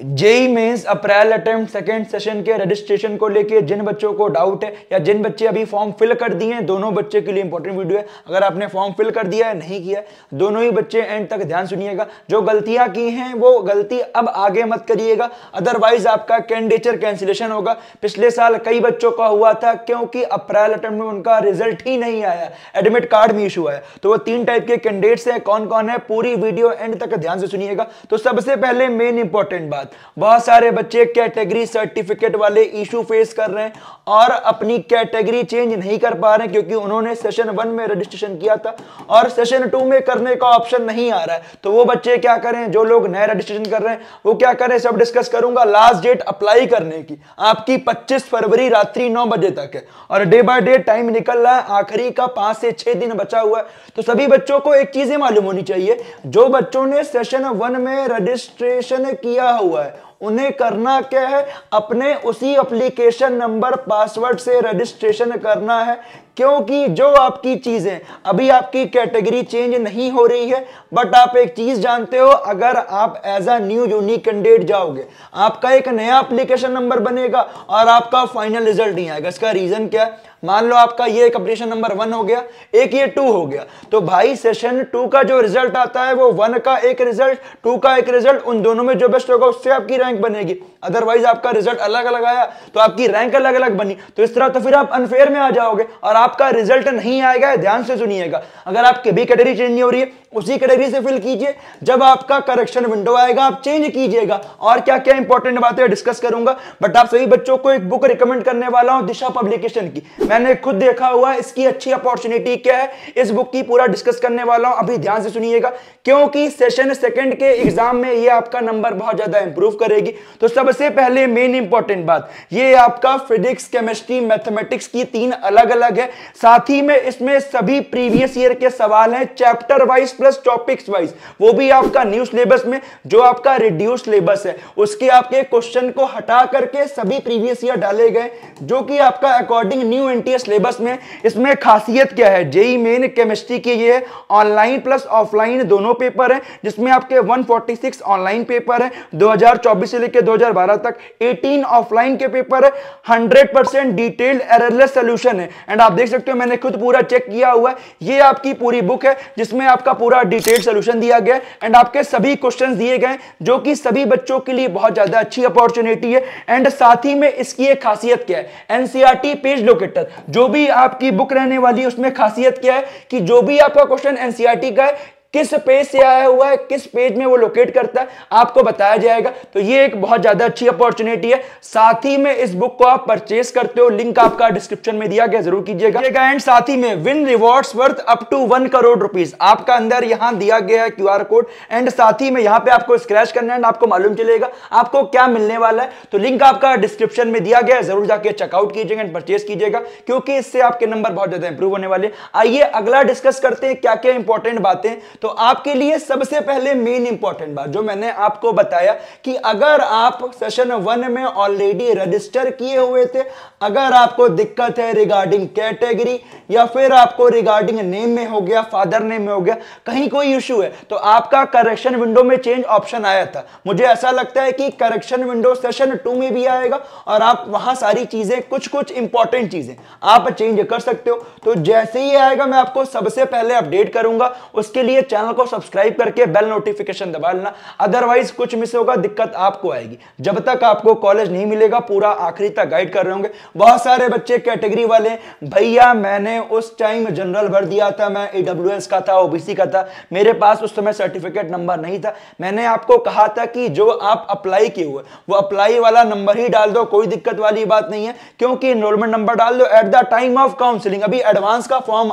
JEE Mains April attempt second session के registration को लेके जिन बच्चों को डाउट है या जिन बच्चे अभी फॉर्म फिल कर दिए हैं, दोनों बच्चे के लिए इंपॉर्टेंट वीडियो है। अगर आपने फॉर्म फिल कर दिया है, नहीं किया, दोनों ही बच्चे एंड तक ध्यान सुनिएगा। जो गलतियां की हैं वो गलती अब आगे मत करिएगा, अदरवाइज आपका कैंडिडेचर कैंसिलेशन होगा। पिछले साल कई बच्चों का हुआ था क्योंकि अप्रैल अटेम्प्ट में उनका रिजल्ट ही नहीं आया, एडमिट कार्ड भी इशू आया। तो वो 3 टाइप के कैंडिडेट्स हैं, कौन कौन है, पूरी वीडियो एंड तक ध्यान से सुनिएगा। तो सबसे पहले मेन इंपॉर्टेंट बात, बहुत सारे बच्चे कैटेगरी सर्टिफिकेट वाले इशू फेस कर रहे हैं और अपनी कैटेगरी चेंज नहीं कर पा रहे हैं क्योंकि उन्होंने सेशन 1 में रजिस्ट्रेशन किया था और सेशन 2 में करने का ऑप्शन नहीं आ रहा है। तो वो बच्चे क्या करें, जो लोग नए रजिस्ट्रेशन कर रहे हैं वो क्या करें, सब डिस्कस करूंगा। लास्ट डेट अप्लाई करने की आपकी 25 फरवरी रात्रि 9 बजे तक है और डे बाय डे टाइम निकल रहा है, आखिरी का 5 से 6 दिन बचा हुआ है। तो सभी बच्चों को एक चीजें मालूम होनी चाहिए, जो बच्चों ने सेशन 1 में रजिस्ट्रेशन किया हुआ है उन्हें करना क्या है, अपने उसी एप्लीकेशन नंबर पासवर्ड से रजिस्ट्रेशन करना है। क्योंकि जो आपकी चीजें अभी आपकी कैटेगरी चेंज नहीं हो रही है, बट आप एक चीज जानते हो, अगर आप as a new unique candidate जाओगे आपका एक नया एप्लीकेशन नंबर बनेगा और आपका फाइनल रिजल्ट नहीं आएगा। इसका रीजन क्या है, मान लो आपका ये एक एप्लीकेशन नंबर 1 हो गया, एक ये 2 हो गया, तो भाई सेशन 2 का जो रिजल्ट आता है वो 1 का एक रिजल्ट, 2 का एक रिजल्ट, उन दोनों में जो बेस्ट होगा उससे आपकी रैंक बनेगी। अदरवाइज आपका रिजल्ट अलग अलग आया तो आपकी रैंक अलग अलग बनी, तो इस तरह तो फिर आप अनफेयर में आ जाओगे और आपका रिजल्ट नहीं आएगा। ध्यान से सुनिएगा, अगर आपकी भी कैटेगरी चेंज नहीं हो रही है उसी कैटेगरी से फिल कीजिए, जब आपका करेक्शन विंडो आएगा आप चेंज कीजिएगा। और क्या क्या इंपॉर्टेंट बातें डिस्कस करूंगा, बट आप सभी बच्चों को एक बुक रिकमेंड करने वाला हूं दिशा पब्लिकेशन की। मैंने खुद देखा हुआ, इसकी अच्छी अपॉर्चुनिटी क्या है, इस बुक की पूरा डिस्कस करने वाला हूं। अभी ध्यान से सुनिएगा क्योंकि सेशन 2 के एग्जाम में ये आपका नंबर बहुत ज्यादा इंप्रूव करेगी। तो सबसे पहले मेन इंपॉर्टेंट बात, ये आपका फिजिक्स, केमिस्ट्री, मैथमेटिक्स की 3 अलग अलग है, साथ ही में इसमें सभी प्रीवियस ईयर के सवाल हैं chapter wise plus topics wise, वो भी आपका न्यू सिलेबस में। जो आपका रिड्यूस सिलेबस है उसके आपके क्वेश्चन को हटा करके सभी प्रीवियस ईयर डाले गए, जो कि आपका अकॉर्डिंग न्यू एनटीएस सिलेबस में। इसमें खासियत क्या है, जेई मेन केमिस्ट्री की ये है ऑनलाइन प्लस ऑफलाइन दोनों पेपर है, जिसमें आपके 146 ऑनलाइन पेपर है 2024 से लेकर 2012 तक, 18 ऑफलाइन के पेपर है, 100% डिटेल्ड एररलेस सॉल्यूशन है। एंड आप देख सकते हो मैंने खुद पूरा चेक किया हुआ है, ये आपकी पूरी बुक है जिसमें आपका पूरा डिटेल्ड सॉल्यूशन दिया गया है एंड आपके सभी क्वेश्चंस दिए गए, जो कि सभी बच्चों के लिए बहुत ज्यादा अच्छी अपॉर्चुनिटी है। एंड साथ ही में इसकी एक खासियत क्या है, एनसीईआरटी पेज लोकेटर, जो भी आपकी बुक रहने वाली है उसमें खासियत क्या है कि जो भी आपका क्वेश्चन एनसीईआरटी का है किस पेज से आया हुआ है, किस पेज में वो लोकेट करता है, आपको बताया जाएगा। तो ये एक बहुत ज्यादा अच्छी अपॉर्चुनिटी है। साथ ही में इस बुक को आप परचेस करते हो, लिंक आपका डिस्क्रिप्शन में दिया गया, जरूर कीजिएगा। एंड साथ ही में win rewards worth up to 1 crore rupees आपका अंदर यहां दिया गया है क्यूआर कोड। एंड साथ ही में यहां पे आपको स्क्रैच करना है, आपको मालूम चलेगा आपको क्या मिलने वाला है। तो लिंक आपका डिस्क्रिप्शन में दिया गया है, जरूर जाके चेकआउट कीजिएगा एंड परचेस कीजिएगा, क्योंकि इससे आपके नंबर बहुत ज्यादा इंप्रूव होने वाले। आइए अगला डिस्कस करते हैं क्या क्या इंपॉर्टेंट बातें। तो आपके लिए सबसे पहले मेन इंपॉर्टेंट बात जो मैंने आपको बताया कि अगर आप सेशन 1 में ऑलरेडी रजिस्टर किए हुए थे, अगर आपको दिक्कत है रिगार्डिंग कैटेगरी या फिर आपको रिगार्डिंग नेम में हो गया, फादर नेम में हो गया, कहीं कोई इश्यू है, तो आपका करेक्शन विंडो में चेंज ऑप्शन आया था। मुझे ऐसा लगता है कि करेक्शन विंडो सेशन 2 में भी आएगा और आप वहां सारी चीजें, कुछ इंपॉर्टेंट चीजें आप चेंज कर सकते हो। तो जैसे ही आएगा मैं आपको सबसे पहले अपडेट करूंगा, उसके लिए चैनल को सब्सक्राइब करके बेल नोटिफिकेशन दबा लेना, अदरवाइज कुछ मिस होगा, दिक्कत आपको आएगी। जब तक आपको कॉलेज नहीं मिलेगा पूरा आखिरी तक गाइड कर रहे होंगे। बहुत सारे बच्चे कैटेगरी वाले, भैया मैंने उस टाइम जनरल भर दिया था, मैं ईडब्ल्यूएस का था, ओबीसी का था, मेरे पास उस समय सर्टिफिकेट नंबर नहीं था। मैंने आपको कहा था कि जो आप अप्लाई किए हुए वो अप्लाई वाला नंबर ही डाल दो, कोई दिक्कत वाली बात नहीं है, क्योंकि एनरोलमेंट नंबर डाल दो eight the time of counselling. अभी एडवांस का फॉर्म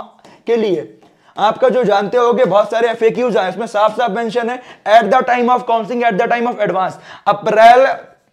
के लिए आपका जो जानते होगे बहुत सारे एफएक्यूज आए, इसमें साफ साफ मेंशन है at the time of counselling, at the time of advance. अप्रैल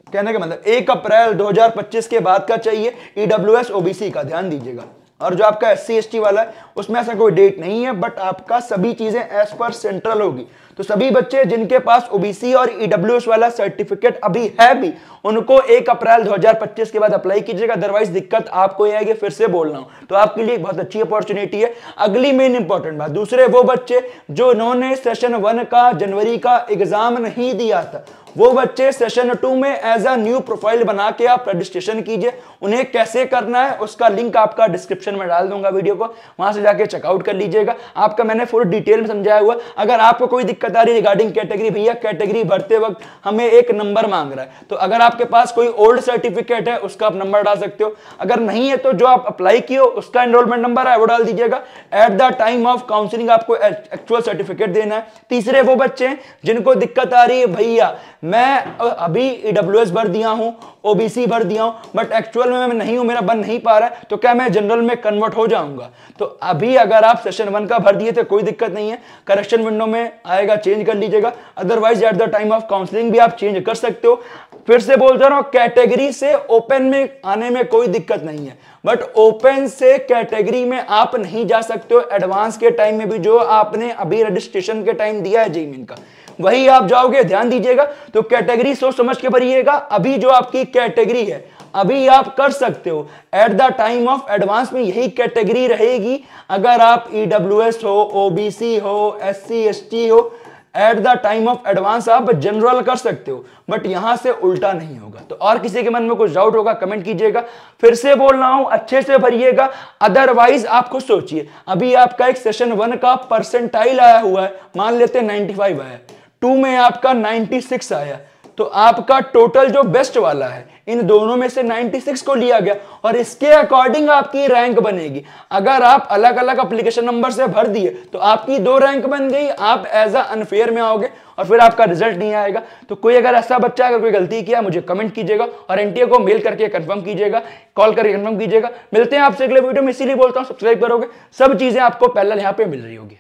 कहने का मतलब 1 अप्रैल 2025 के बाद का चाहिए ईडब्ल्यूएस ओबीसी का, ध्यान दीजिएगा। और जो आपका एससी एसटी वाला है उसमें ऐसा कोई डेट नहीं है, बट आपका सभी चीजें एज पर सेंट्रल होगी। तो सभी बच्चे जिनके पास ओबीसी और ईडब्ल्यूएस वाला सर्टिफिकेट अभी है भी, उनको 1 अप्रैल 2025 के बाद अप्लाई कीजिएगा, अदरवाइज दिक्कत आपको आएगी। फिर से बोल रहा हूं, तो आपके लिए बहुत अच्छी अपॉर्चुनिटी है। अगली मेन इंपॉर्टेंट बात, दूसरे वो बच्चे जो इन्होंने सेशन 1 का जनवरी का एग्जाम नहीं दिया था, वो बच्चे सेशन 2 में एज अ न्यू प्रोफाइल बना के आप रजिस्ट्रेशन कीजिए। उन्हें कैसे करना है उसका लिंक आपका डिस्क्रिप्शन में डाल दूंगा वीडियो को, वहां से जाके चेकआउट कर लीजिएगा। आपका मैंने फुल डिटेल में समझाया हुआ। अगर आपको कोई दिक्कत आ रही है रिगार्डिंग कैटेगरी, भैया कैटेगरी भरते वक्त हमें एक नंबर मांग रहा है, तो अगर आपके पास कोई ओल्ड सर्टिफिकेट है उसका आप नंबर डाल सकते हो। अगर नहीं है तो जो आप अप्लाई किए हो उसका एनरोलमेंट नंबर है वो डाल दीजिएगा। Eight the time of counselling आपको एक्चुअल सर्टिफिकेट देना है। तीसरे वो बच्चे हैं जिनको दिक्कत आ रही है, भैया मैं अभी ईडब्ल्यूएस भर दिया हूं, ओबीसी भर दिया हूं, बट एक्चुअल में मैं नहीं हूं, मेरा बन नहीं पा रहा है, तो क्या मैं जनरल में कन्वर्ट हो जाऊंगा? तो अभी अगर आप सेशन 1 का भर दिए तो कोई दिक्कत नहीं है, करेक्शन विंडो में आएगा, चेंज कर लीजिएगा। Otherwise eight the time of counselling भी आप चेंज कर सकते हो। फिर से बोलता रहा हूं, कैटेगरी से ओपन में आने में कोई दिक्कत नहीं है, बट ओपन से कैटेगरी में आप नहीं जा सकते हो। एडवांस के टाइम में भी जो आपने अभी रजिस्ट्रेशन के टाइम दिया है जेईई मेन का, वही आप जाओगे, ध्यान दीजिएगा। तो कैटेगरी सोच समझ के भरिएगा। अभी जो आपकी कैटेगरी है अभी आप कर सकते हो। Eight the time of advance में यही कैटेगरी रहेगी। अगर आप ईडब्ल्यूएस हो, ओबीसी हो, एससी एसटी हो, eight the time of advance आप जनरल कर सकते हो, बट यहां से उल्टा नहीं होगा। तो और किसी के मन में कुछ डाउट होगा कमेंट कीजिएगा। फिर से बोल रहा हूं, अच्छे से भरिएगा। अदरवाइज आप खुद सोचिए, अभी आपका एक सेशन 1 का परसेंटाइल आया हुआ है, मान लेते 95 आया, 2 में आपका 96 आया, तो आपका टोटल जो बेस्ट वाला है इन दोनों में से 96 को लिया गया और इसके अकॉर्डिंग आपकी रैंक बनेगी। अगर आप अलग अलग एप्लीकेशन नंबर से भर दिए तो आपकी 2 रैंक बन गई, आप एज अ अनफेयर में आओगे और फिर आपका रिजल्ट नहीं आएगा। तो कोई अगर ऐसा बच्चा अगर कोई गलती किया मुझे कमेंट कीजिएगा और एनटीए को मेल करके कंफर्म कीजिएगा, कॉल करके कंफर्म कीजिएगा। मिलते हैं आपसे अगले वीडियो में, इसीलिए बोलता हूं सब्सक्राइब करोगे, सब चीजें आपको पहले यहां पे मिल रही होगी।